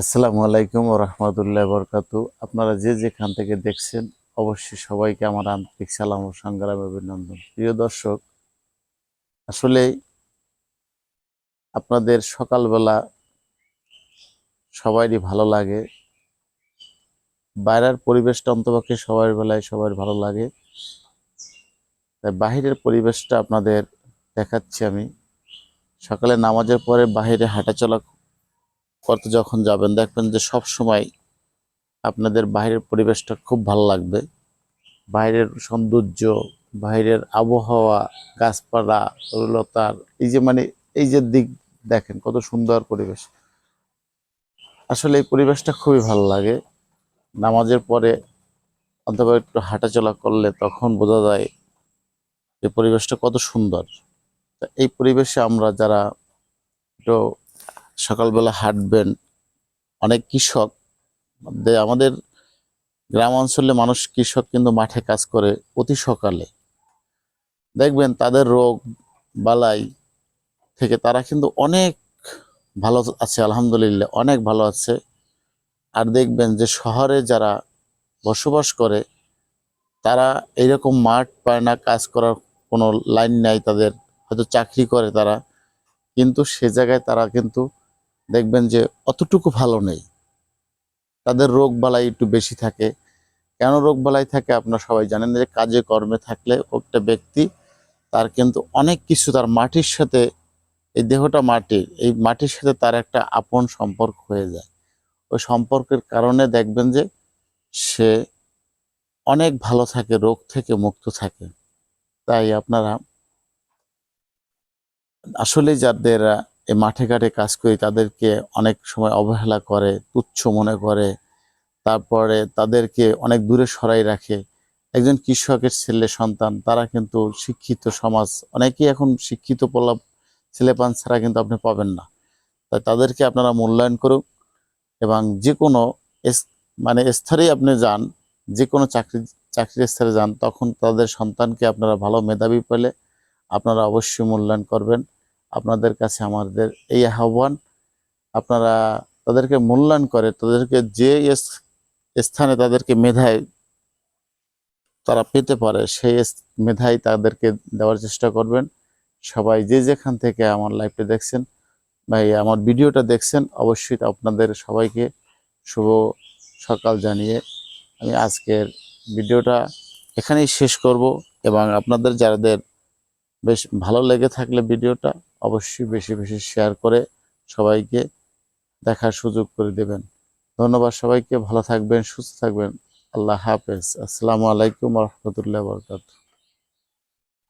আসসালামু আলাইকুম ওয়া রাহমাতুল্লাহি ওয়া বারাকাতুহু। আপনারা যে যেখান থেকে দেখছেন অবশ্যই সবাইকে আমার আন্তরিক সালাম ও সংগ্রাম অভিনন্দন। প্রিয় দর্শক, আসলেই আপনাদের সকালবেলা সবারই ভালো লাগে। বাইরের পরিবেশটা অন্তপক্ষে সবার বেলায় সবার ভালো লাগে। তাই বাহিরের পরিবেশটা আপনাদের দেখাচ্ছি আমি। সকালে নামাজের পরে বাহিরে হাঁটাচলা করতে যখন যাবেন দেখবেন যে সব সময় আপনাদের বাহিরের পরিবেশটা খুব ভালো লাগবে। বাইরের সৌন্দর্য, বাইরের আবহাওয়া, গাছপালা, তরুলতার এই যে দিক দেখেন কত সুন্দর পরিবেশ। আসলে এই পরিবেশটা খুবই ভালো লাগে। নামাজের পরে অথবা একটু হাঁটাচলা করলে তখন বোঝা যায় যে পরিবেশটা কত সুন্দর। তা এই পরিবেশে আমরা যারা একটু সকালবেলা হাঁটবেন, অনেক কৃষক আমাদের গ্রাম অঞ্চলে মানুষ কৃষক কিন্তু মাঠে কাজ করে অতি সকালে। দেখবেন তাদের রোগ বালাই থেকে তারা কিন্তু অনেক ভালো আছে, আলহামদুলিল্লাহ অনেক ভালো আছে। আর দেখবেন যে শহরে যারা বসবাস করে তারা এইরকম মাঠ পায় না, কাজ করার কোনো লাইন নাই তাদের, হয়তো চাকরি করে তারা, কিন্তু সে জায়গায় তারা কিন্তু দেখবেন যে অতটুকু ভালো নেই। তাদের রোগ বালাই একটু বেশি থাকে। কেন রোগ বালাই থাকে আপনারা সবাই জানেন যে কাজে কর্মে থাকলে একটা ব্যক্তি তার কিন্তু অনেক কিছু তার মাটির সাথে, এই দেহটা মাটির, এই মাটির সাথে তার একটা আপন সম্পর্ক হয়ে যায়। ওই সম্পর্কের কারণে দেখবেন যে সে অনেক ভালো থাকে, রোগ থেকে মুক্ত থাকে। তাই আপনারা আসলে যাদের এই মাঠে ঘাটে কাজ করি তাদেরকে অনেক সময় অবহেলা করে, তুচ্ছ মনে করে, তারপরে তাদেরকে অনেক দূরে সরাই রাখে। একজন কৃষকের ছেলে সন্তান তারা কিন্তু শিক্ষিত সমাজ, অনেকেই এখন শিক্ষিত ছেলেপান ছাড়া কিন্তু আপনি পাবেন না। তাই তাদেরকে আপনারা মূল্যায়ন করুন এবং যে কোনো স্তরেই আপনি যান, যে কোনো চাকরির স্তরে যান, তখন তাদের সন্তানকে আপনারা ভালো মেধাবী পেলে আপনারা অবশ্যই মূল্যায়ন করবেন। আপনাদের কাছে আমাদের এই আহ্বান, আপনারা তাদেরকে মূল্যায়ন করে তাদেরকে যে স্থানে তাদেরকে মেধায় তারা পেতে পারে সেই মেধায় তাদেরকে দেওয়ার চেষ্টা করবেন। সবাই যে যেখান থেকে আমার লাইভটা দেখছেন ভাই, আমার ভিডিওটা দেখছেন, অবশ্যই আপনাদের সবাইকে শুভ সকাল জানিয়ে আমি আজকের ভিডিওটা এখানেই শেষ করব। এবং আপনাদের যাদের বেশ ভালো লেগে থাকলে ভিডিওটা অবশ্যই বেশি বেশি শেয়ার করে সবাইকে দেখার সুযোগ করে দেবেন। ধন্যবাদ সবাইকে, ভালো থাকবেন, সুস্থ থাকবেন। আল্লাহ হাফেজ। আসসালামু আলাইকুম ওয়া রাহমাতুল্লাহি ওয়া বারাকাতুহু।